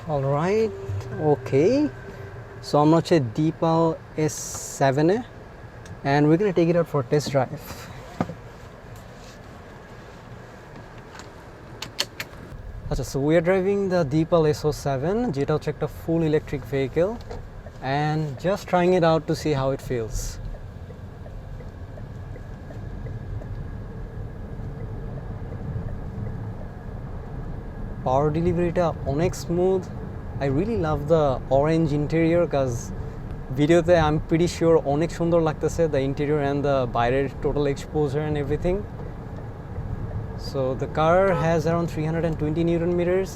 Alright, okay. So I'm not Deepal S07 and we're gonna take it out for a test drive. So we are driving the Deepal S07, যেটা হচ্ছে একটা full electric vehicle, and just trying it out to see how it feels. Power delivery টা অনেক smooth. I really love the orange interior because videote I'm pretty sure অনেক সুন্দর লাগতেছে, the interior and the বাইরের total exposure and everything. So the car has around 320 Newton meters,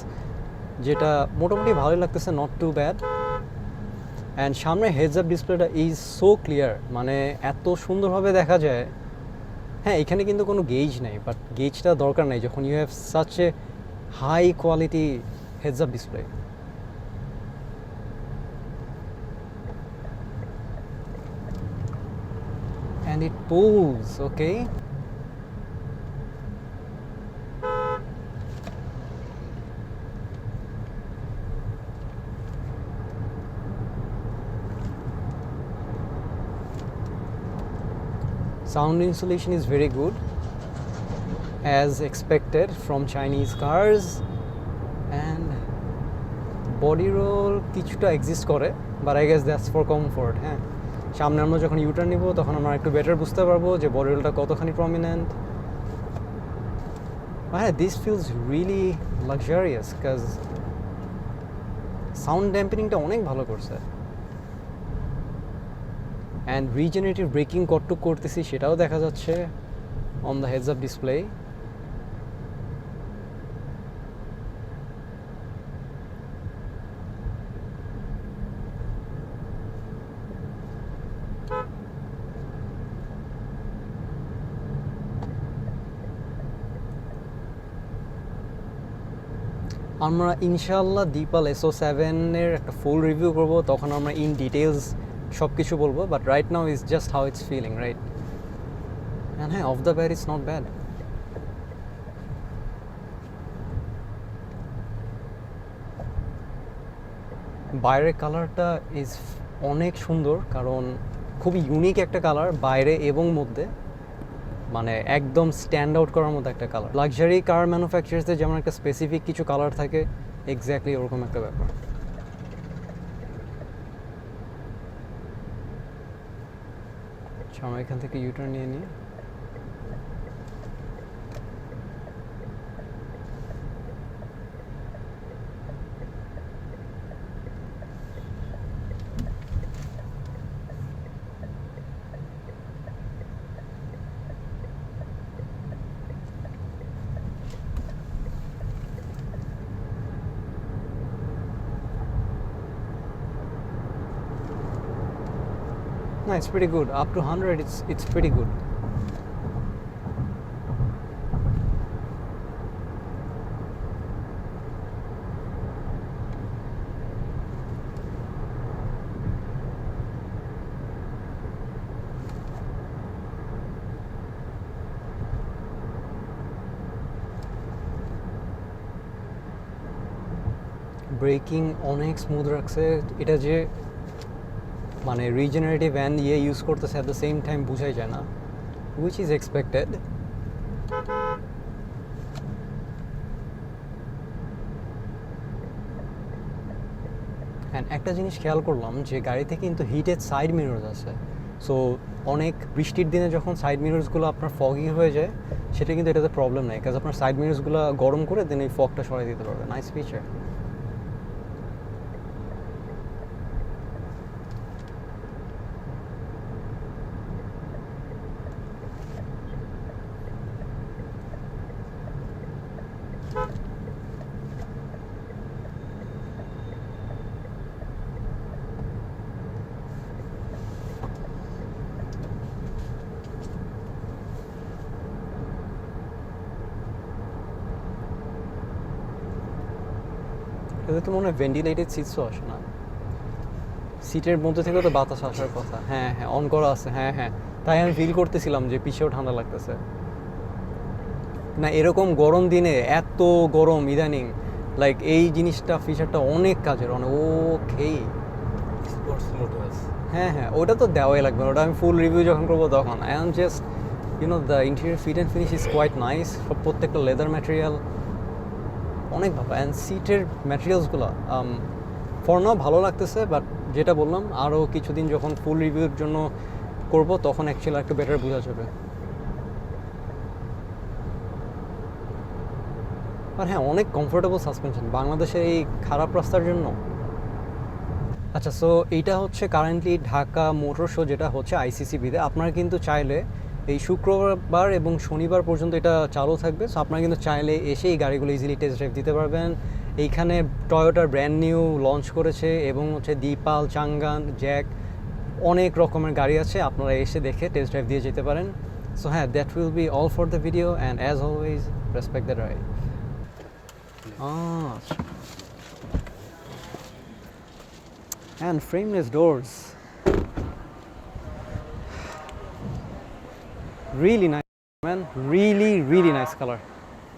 যেটা মোটামুটি ভালোই লাগতেছে, not too bad. And সামনে heads up ডিসপ্লেটা is so clear, মানে এত সুন্দরভাবে দেখা যায়। হ্যাঁ, এখানে কিন্তু কোনো গেজ নাই, বাট গেজটা দরকার নাই যখন you have such a high quality heads up display. And it pulls, okay? Sound insulation is very good, as expected from Chinese cars, and body roll কিছুটা exist করে, but I guess that's for comfort. হ্যাঁ, সামনে আমরা যখন U turn নিব তখন আমরা একটু বেটার বুঝতে পারবো যে বডি রোলটা কতখানি প্রমিনেন্ট। হ্যাঁ, this feels really luxurious because sound ড্যাম্পেনিংটা অনেক ভালো করছে, and regenerative braking কতটুকু করতেছি সেটাও দেখা যাচ্ছে on the heads up display. আমরা ইনশাআল্লাহ Deepal S07 এর একটা ফুল রিভিউ করব, তখন আমরা ইন ডিটেইলস সব কিছু বলবো, but right now is just how it's feeling, right? And হ্যাঁ, off the bat it's not bad. বাইরের কালারটা ইজ অনেক সুন্দর, কারণ খুবই ইউনিক একটা কালার বাইরে এবং মধ্যে, মানে একদম স্ট্যান্ড আউট করার মতো একটা কালার। লাক্সারি কার ম্যানুফ্যাকচারার্সদের যেমন একটা স্পেসিফিক কিছু কালার থাকে, এক্স্যাক্টলি ওরকম একটা ব্যাপার। আমরা এখান থেকে ইউটার্ন নিয়ে নিই। No, it's pretty good. Up to 100, it's pretty good. Breaking অনেক স্মুথ রাখছে, এটা যে মানে রিজেনারেটিভ অ্যান্ড ইউজ করতেছে অ্যাট দ্য সেম টাইম বুঝাই যায় না, হুইচ ইজ এক্সপেক্টেড। অ্যান্ড একটা জিনিস খেয়াল করলাম যে গাড়িতে কিন্তু হিটেড সাইড মিরর্স আছে, সো অনেক বৃষ্টির দিনে যখন সাইড মিরর্সগুলো আপনার ফগি হয়ে যায়, সেটা কিন্তু এটাতে প্রবলেম নেই, কাজ আপনার সাইড মিরর্সগুলো গরম করে দেন এই ফগটা সরাই দিতে পারবে। Nice feature. এতে তো মনে হয় ভেন্টিলেটেড সিটসও আসে না, সিটের মধ্যে থেকে তো বাতাস আসার কথা। হ্যাঁ হ্যাঁ, অন করা আছে। হ্যাঁ হ্যাঁ, তাই আমি ফিল করতেছিলাম যে পিছেও ঠান্ডা লাগতেছে না। এরকম গরম দিনে এত গরম ইদানিং লাইক এই জিনিসটা ফিচারটা অনেক কাজের, অনেক ওকে। স্পোর্টস মোড আছে। হ্যাঁ ওটা তো দেওয়াই লাগবে, ওটা আমি ফুল রিভিউ যখন করবো তখন। I am just the interior fit and finish is quite nice, সব প্রত্যেকটা লেদার ম্যাটেরিয়াল অনেক ভালো। অ্যান্ড সিটের ম্যাটেরিয়ালসগুলো ফর নাও ভালো লাগতেছে, বাট যেটা বললাম আরও কিছুদিন যখন ফুল রিভিউর জন্য করব তখন অ্যাকচুয়ালি একটু বেটার বোঝা যাবে। আর হ্যাঁ, অনেক কমফোর্টেবল সাসপেনশন বাংলাদেশের এই খারাপ রাস্তার জন্য। আচ্ছা, সো এইটা হচ্ছে কারেন্টলি ঢাকা মোটর শো যেটা হচ্ছে আইসিসিবিতে। আপনারা কিন্তু চাইলে এই শুক্রবার এবং শনিবার পর্যন্ত এটা চালু থাকবে, সো আপনারা কিন্তু চাইলে এসে এই গাড়িগুলো ইজিলি টেস্ট ড্রাইভ দিতে পারবেন। এইখানে টয়োটার ব্র্যান্ড নিউ লঞ্চ করেছে এবং হচ্ছে দীপাল, চাঙ্গান, জ্যাক, অনেক রকমের গাড়ি আছে, আপনারা এসে দেখে টেস্ট ড্রাইভ দিয়ে যেতে পারেন। সো হ্যাঁ, that will be all for the video, and as always respect the drive. And frameless doors, really nice man, really nice color.